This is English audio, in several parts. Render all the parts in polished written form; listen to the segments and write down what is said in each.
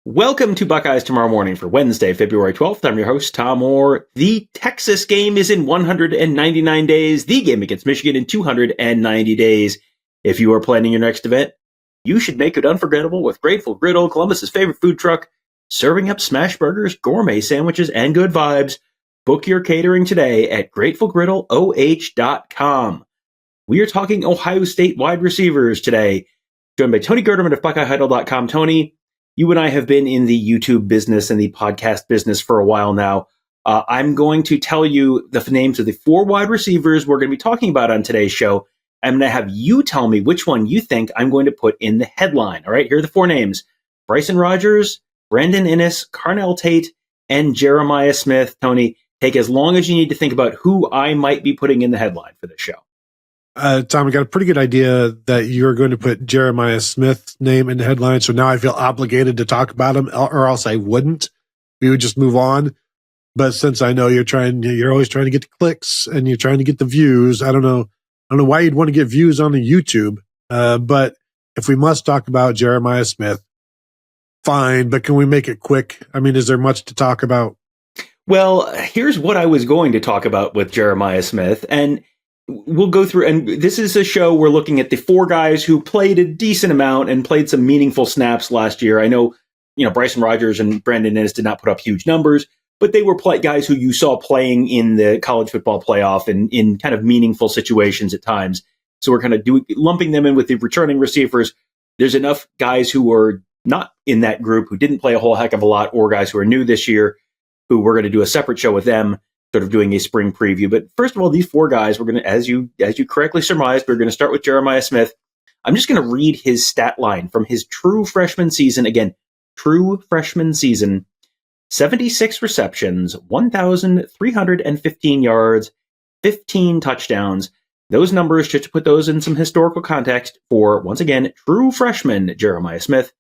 Welcome to Buckeyes Tomorrow Morning for Wednesday, February 12th. I'm your host, Tom Orr. The Texas game is in 199 days. The game against Michigan in 290 days. If you are planning your next event, you should make it unforgettable with Grateful Griddle, Columbus's favorite food truck, serving up smash burgers, gourmet sandwiches, and good vibes. Book your catering today at GratefulGriddleOH.com. We are talking Ohio State wide receivers today, joined by Tony Gerdeman of BuckeyeHuddle.com. Tony, you and I have been in the YouTube business and the podcast business for a while now. I'm going to tell you the names of the four wide receivers we're going to be talking about on today's show. I'm going to have you tell me which one you think I'm going to put in the headline. All right, here are the four names: Bryson Rogers, Brandon Inniss, Carnell Tate, and Jeremiah Smith. Tony, take as long as you need to think about who I might be putting in the headline for this show. Tom, I got a pretty good idea that you're going to put Jeremiah Smith's name in the headline. So now I feel obligated to talk about him, or else I wouldn't. We would just move on. But since I know you're always trying to get the clicks and you're trying to get the views. I don't know why you'd want to get views on the YouTube. But if we must talk about Jeremiah Smith, fine. But can we make it quick? I mean, is there much to talk about? Well, here's what I was going to talk about with Jeremiah Smith, and we'll go through, and this is a show we're looking at the four guys who played a decent amount and played some meaningful snaps last year. I know, Bryson Rogers and Brandon Inniss did not put up huge numbers, but they were guys who you saw playing in the college football playoff and in kind of meaningful situations at times. So we're kind of lumping them in with the returning receivers. There's enough guys who were not in that group who didn't play a whole heck of a lot, or guys who are new this year who we're going to do a separate show with them, sort of doing a spring preview. But first of all, these four guys, we're going to, as you correctly surmised, we're going to start with Jeremiah Smith. I'm just going to read his stat line from his true freshman season. Again, true freshman season: 76 receptions, 1,315 yards, 15 touchdowns. Those numbers, just to put those in some historical context, for, once again, true freshman Jeremiah Smith.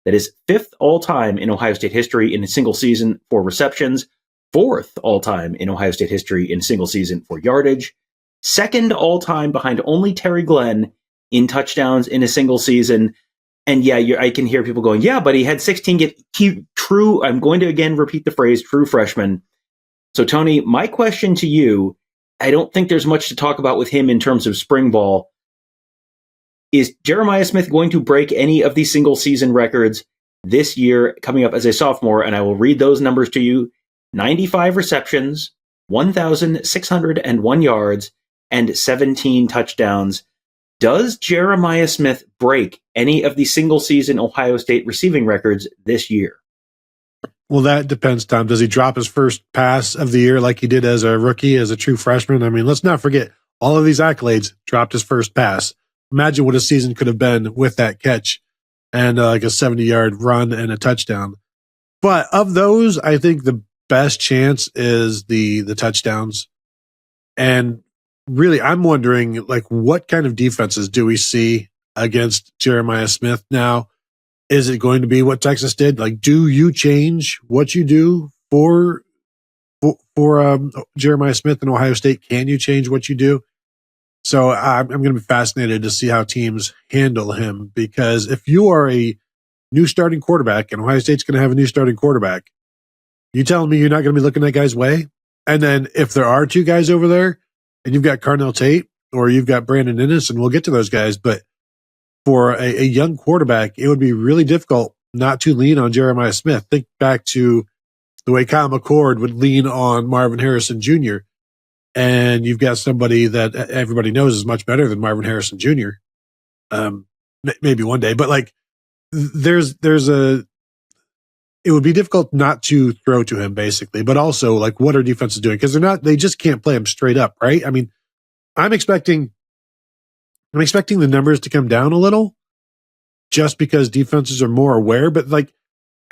That is fifth all-time in Ohio State history in a single season for receptions, fourth all-time in Ohio State history in a single season for yardage, second all-time behind only Terry Glenn in touchdowns in a single season. And yeah, I can hear people going, yeah, but he had 16 true. I'm going to again repeat the phrase true freshman. So Tony, my question to you, I don't think there's much to talk about with him in terms of spring ball. Is Jeremiah Smith going to break any of the single season records this year coming up as a sophomore? And I will read those numbers to you: 95 receptions, 1,601 yards, and 17 touchdowns. Does Jeremiah Smith break any of the single season Ohio State receiving records this year? Well, that depends, Tom. Does he drop his first pass of the year like he did as a rookie, as a true freshman? I mean, let's not forget, all of these accolades, dropped his first pass. Imagine what a season could have been with that catch and like a 70-yard run and a touchdown. But of those, I think the best chance is the touchdowns. And really, I'm wondering, what kind of defenses do we see against Jeremiah Smith now? Is it going to be what Texas did? Do you change what you do for Jeremiah Smith and Ohio State? Can you change what you do? So I'm going to be fascinated to see how teams handle him, because if you are a new starting quarterback and Ohio State's going to have a new starting quarterback, you telling me you're not going to be looking that guy's way? And then if there are two guys over there and you've got Carnell Tate or you've got Brandon Inniss, and we'll get to those guys, but for a young quarterback, it would be really difficult not to lean on Jeremiah Smith. Think back to the way Kyle McCord would lean on Marvin Harrison Jr., and you've got somebody that everybody knows is much better than Marvin Harrison Jr. Maybe one day, but it would be difficult not to throw to him, basically. But also, what are defenses doing? Because they just can't play him straight up, right? I mean, I'm expecting the numbers to come down a little, just because defenses are more aware. But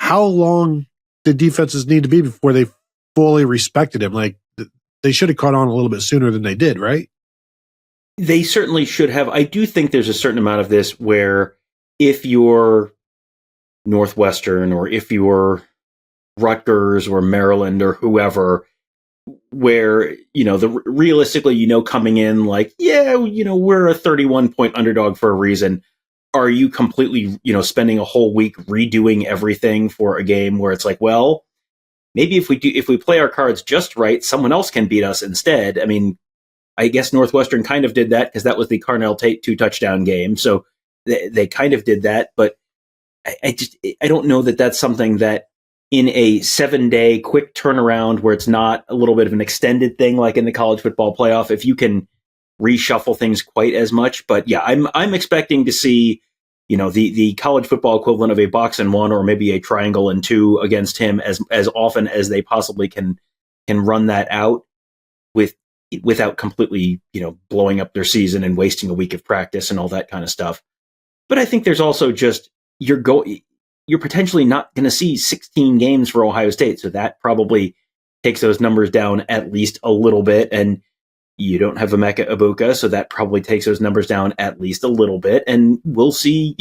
how long did defenses need to be before they fully respected him? They should have caught on a little bit sooner than they did, right? They certainly should have. I do think there's a certain amount of this where if you're Northwestern or if you're Rutgers or Maryland or whoever, where, realistically, coming in we're a 31-point underdog for a reason. are you completely, spending a whole week redoing everything for a game where it's like, well, maybe if we play our cards just right, someone else can beat us instead. I mean, I guess Northwestern kind of did that because that was the Carnell Tate 2-touchdown game. So they kind of did that, but I don't know that that's something that in a 7-day quick turnaround where it's not a little bit of an extended thing like in the college football playoff, if you can reshuffle things quite as much. But yeah, I'm expecting to see, the college football equivalent of a box and one or maybe a triangle and two against him as often as they possibly can run that out without completely, blowing up their season and wasting a week of practice and all that kind of stuff. But I think there's also just you're potentially not going to see 16 games for Ohio State, so that probably takes those numbers down at least a little bit. And you don't have Emeka Egbuka, so that probably takes those numbers down at least a little bit. And we'll see,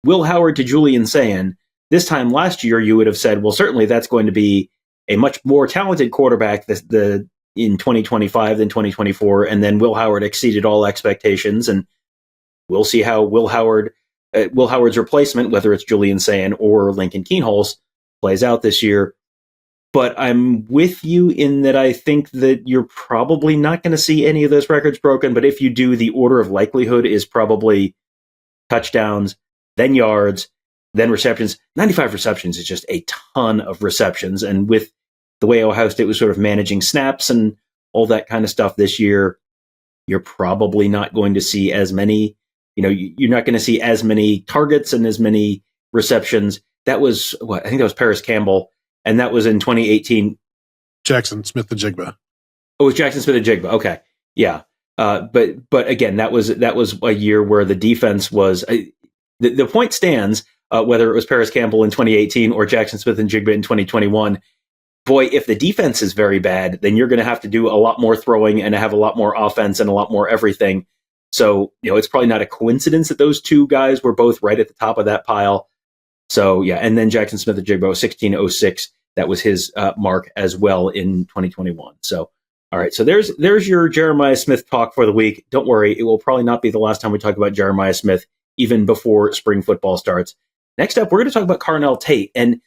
Will Howard to Julian Sayin. This time last year, you would have said, well, certainly that's going to be a much more talented quarterback in 2025 than 2024. And then Will Howard exceeded all expectations. And we'll see how Will Howard's replacement, whether it's Julian Sayin or Lincoln Kienholz, plays out this year. But I'm with you in that I think that you're probably not going to see any of those records broken. But if you do, the order of likelihood is probably touchdowns, then yards, then receptions. 95 receptions is just a ton of receptions. And with the way Ohio State was sort of managing snaps and all that kind of stuff this year, you're probably not going to see as many, you're not going to see as many targets and as many receptions. That was I think that was Paris Campbell. And that was in 2018. Jackson Smith-Njigba. Oh, it was Jackson Smith-Njigba. Okay. Yeah. But again, that was a year where the defense was, the point stands, whether it was Paris Campbell in 2018 or Jackson Smith-Njigba in 2021. Boy, if the defense is very bad, then you're going to have to do a lot more throwing and have a lot more offense and a lot more everything. So, it's probably not a coincidence that those two guys were both right at the top of that pile. So, yeah, and then Jackson Smith-Njigba, 1606, that was his mark as well in 2021. So, all right, so there's your Jeremiah Smith talk for the week. Don't worry, it will probably not be the last time we talk about Jeremiah Smith, even before spring football starts. Next up, we're going to talk about Carnell Tate, and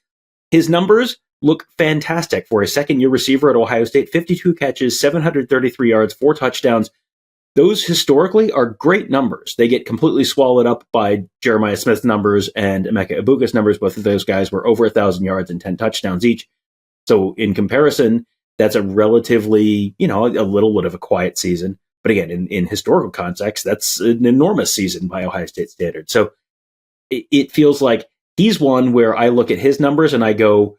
his numbers look fantastic for a second-year receiver at Ohio State. 52 catches, 733 yards, 4 touchdowns. Those historically are great numbers. They get completely swallowed up by Jeremiah Smith's numbers and Emeka Egbuka's numbers. Both of those guys were over 1,000 yards and 10 touchdowns each. So in comparison, that's a relatively, a little bit of a quiet season. But again, in historical context, that's an enormous season by Ohio State standards. So it feels like he's one where I look at his numbers and I go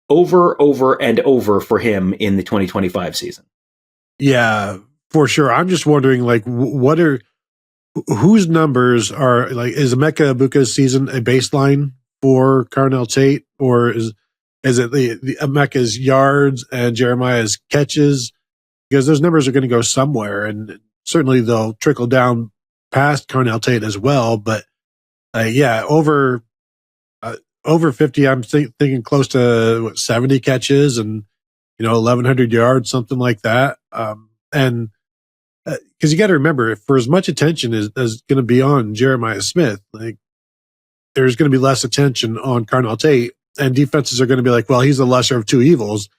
over, and over for him in the 2025 season. Yeah. For sure. I'm just wondering, whose numbers are, is Emeka Egbuka's season a baseline for Carnell Tate, or is it the Emeka's yards and Jeremiah's catches? Because those numbers are going to go somewhere, and certainly they'll trickle down past Carnell Tate as well. But over 50, I'm thinking close to 70 catches and 1,100 yards, something like that. And because you got to remember, for as much attention as going to be on Jeremiah Smith, there's going to be less attention on Carnell Tate, and defenses are going to be like, well, he's the lesser of two evils.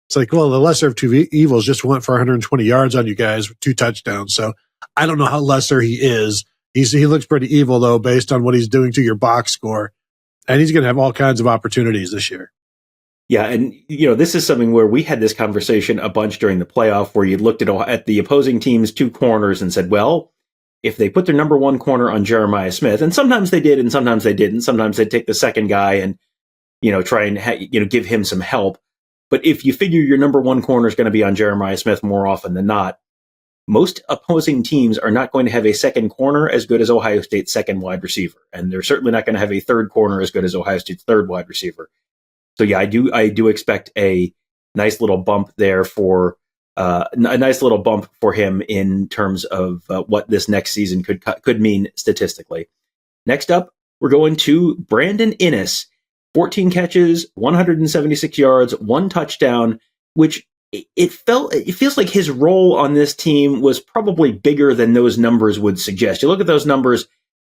It's like, well, the lesser of two evils just went for 120 yards on you guys with 2 touchdowns. So I don't know how lesser he is. He looks pretty evil, though, based on what he's doing to your box score, and he's going to have all kinds of opportunities this year. Yeah, and this is something where we had this conversation a bunch during the playoff, where you looked at the opposing team's 2 corners and said, well, if they put their number 1 corner on Jeremiah Smith, and sometimes they did and sometimes they didn't, sometimes they'd take the second guy and try and give him some help. But if you figure your number 1 corner is going to be on Jeremiah Smith more often than not, most opposing teams are not going to have a second corner as good as Ohio State's second wide receiver, and they're certainly not going to have a third corner as good as Ohio State's third wide receiver. So yeah, I do expect a nice little bump there for him in terms of what this next season could mean statistically. Next up, we're going to Brandon Inniss, 14 catches, 176 yards, 1 touchdown, which it feels like his role on this team was probably bigger than those numbers would suggest. You look at those numbers,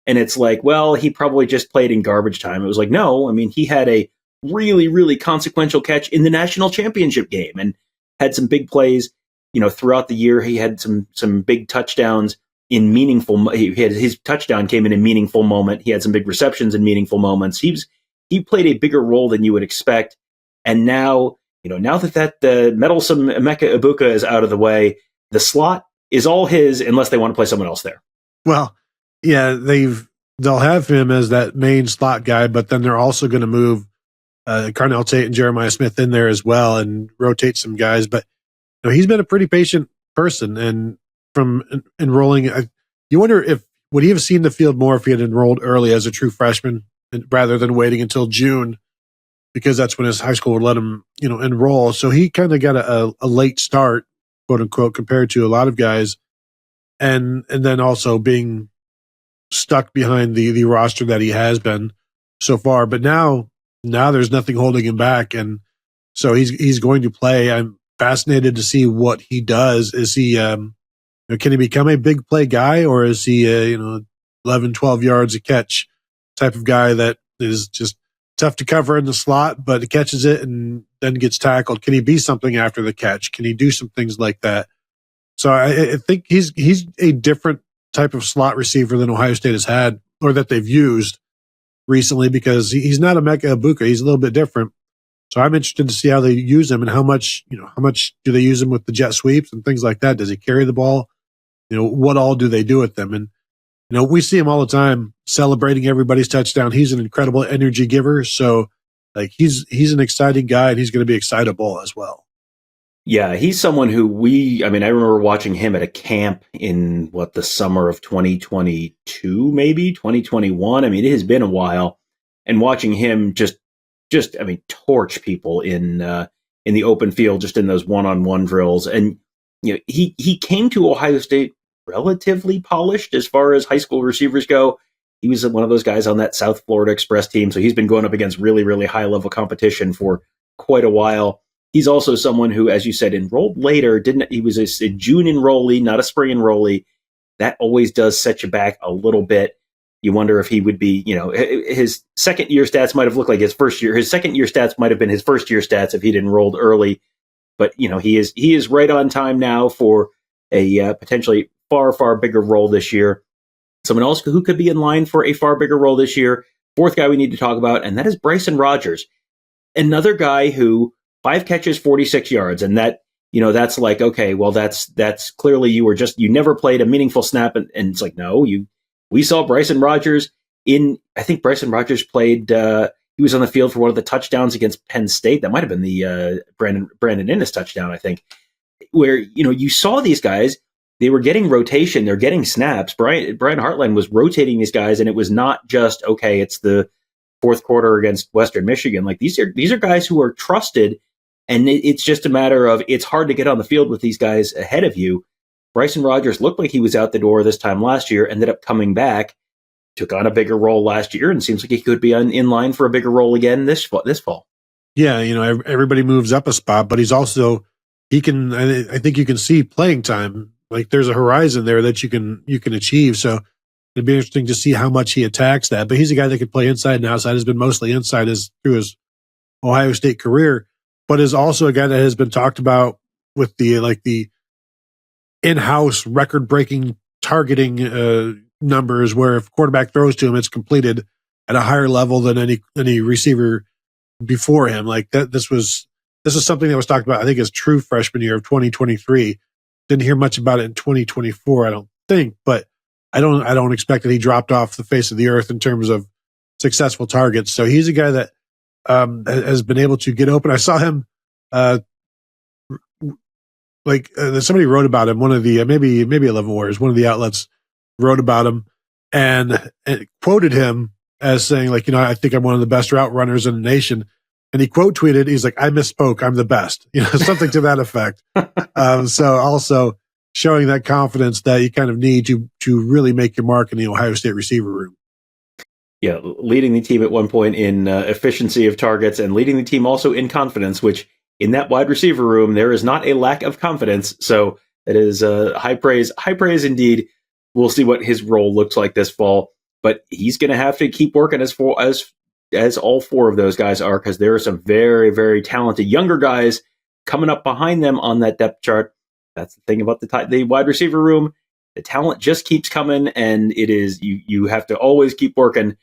And it's like, well, he probably just played in garbage time. It was like, no, I mean, he had a really, really consequential catch in the national championship game and had some big plays, throughout the year. He had some big touchdowns in meaningful. His touchdown came in a meaningful moment. He had some big receptions in meaningful moments. He played a bigger role than you would expect. And now, now that the meddlesome Emeka Ibuka is out of the way, the slot is all his unless they want to play someone else there. Well, yeah, they'll have him as that main slot guy, but then they're also going to move Carnell Tate and Jeremiah Smith in there as well and rotate some guys. But he's been a pretty patient person, and from enrolling, you wonder if would he have seen the field more if he had enrolled early as a true freshman rather than waiting until June, because that's when his high school would let him enroll. So he kind of got a late start, quote unquote, compared to a lot of guys, and then also being stuck behind the roster that he has been so far. But now there's nothing holding him back, and so he's going to play. I'm fascinated to see what he does. Is he can he become a big play guy, or is he 11, 12 yards a catch type of guy that is just tough to cover in the slot, but he catches it and then gets tackled? Can he be something after the catch? Can he do some things like that? So I think he's a different type of slot receiver than Ohio State has had, or that they've used recently, because he's not a Emeka Ibuka. He's a little bit different. So I'm interested to see how they use him and how much do they use him with the jet sweeps and things like that? Does he carry the ball? What all do they do with them? And, we see him all the time celebrating everybody's touchdown. He's an incredible energy giver. So he's an exciting guy, and he's going to be excitable as well. Yeah, he's someone who I remember watching him at a camp in the summer of 2022, maybe 2021. It has been a while, and watching him just torch people in the open field, just in those one-on-one drills. And he came to Ohio State relatively polished as far as high school receivers go. He was one of those guys on that South Florida Express team, so he's been going up against really, really high-level competition for quite a while. He's also someone who, as you said, enrolled later. He was a June enrollee, not a spring enrollee. That always does set you back a little bit. You wonder if he would be, his second year stats might have looked like his first year. His second year stats might have been his first year stats if he'd enrolled early. But he is right on time now for a potentially far, far bigger role this year. Someone else who could be in line for a far bigger role this year, fourth guy we need to talk about, and that is Bryson Rogers. Another guy who 5 catches, 46 yards. And that, that's like, okay, well, that's clearly you never played a meaningful snap. And it's like, no, we saw Bryson Rogers I think Bryson Rogers played, he was on the field for one of the touchdowns against Penn State. That might have been the Brandon Inniss touchdown, I think, where, you saw these guys, they were getting rotation, they're getting snaps. Brian Hartline was rotating these guys, and it was not just, okay, it's the fourth quarter against Western Michigan. Like these are guys who are trusted, and it's just a matter of, it's hard to get on the field with these guys ahead of you. Bryson Rogers looked like he was out the door this time last year, ended up coming back, took on a bigger role last year, and seems like he could be in line for a bigger role again this fall. Yeah, everybody moves up a spot, but I think you can see playing time. Like there's a horizon there that you can achieve. So it'd be interesting to see how much he attacks that. But he's a guy that could play inside and outside, has been mostly inside through his Ohio State career, but is also a guy that has been talked about with the in-house record-breaking targeting numbers, where if quarterback throws to him, it's completed at a higher level than any receiver before him. Like that, this is something that was talked about, I think, his true freshman year of 2023. Didn't hear much about it in 2024, I don't think, but I don't expect that he dropped off the face of the earth in terms of successful targets. So he's a guy that has been able to get open. I saw him, somebody wrote about him. One of the maybe 11 Warriors, one of the outlets wrote about him and quoted him as saying, I think I'm one of the best route runners in the nation. And he quote tweeted, he's like, I misspoke, I'm the best, something to that effect. So also showing that confidence that you kind of need to really make your mark in the Ohio State receiver room. Yeah, leading the team at one point in efficiency of targets, and leading the team also in confidence, which in that wide receiver room, there is not a lack of confidence. So it is high praise indeed. We'll see what his role looks like this fall. but he's going to have to keep working as all four of those guys are, because there are some very, very talented younger guys coming up behind them on that depth chart. That's the thing about the wide receiver room. The talent just keeps coming, and it is you have to always keep working,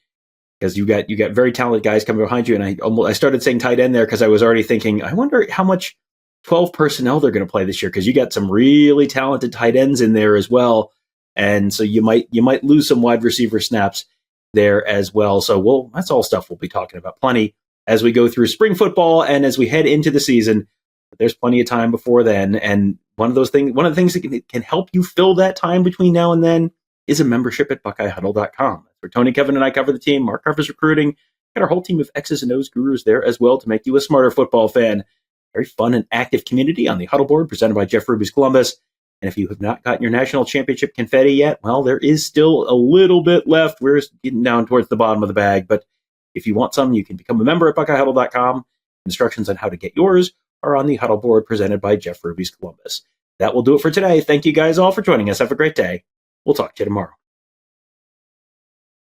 because you got very talented guys coming behind you. And I started saying tight end there because I was already thinking, I wonder how much 12 personnel they're going to play this year, because you got some really talented tight ends in there as well, and so you might lose some wide receiver snaps there as well. So that's all stuff we'll be talking about plenty as we go through spring football and as we head into the season. But there's plenty of time before then, and one of the things that can help you fill that time between now and then is a membership at BuckeyeHuddle.com. That's where Tony, Kevin, and I cover the team. Mark covers recruiting. Got our whole team of X's and O's gurus there as well to make you a smarter football fan. Very fun and active community on the Huddle Board presented by Jeff Ruby's Columbus. And if you have not gotten your national championship confetti yet, well, there is still a little bit left. We're getting down towards the bottom of the bag. But if you want some, you can become a member at BuckeyeHuddle.com. Instructions on how to get yours are on the Huddle Board presented by Jeff Ruby's Columbus. That will do it for today. Thank you guys all for joining us. Have a great day. We'll talk to you tomorrow.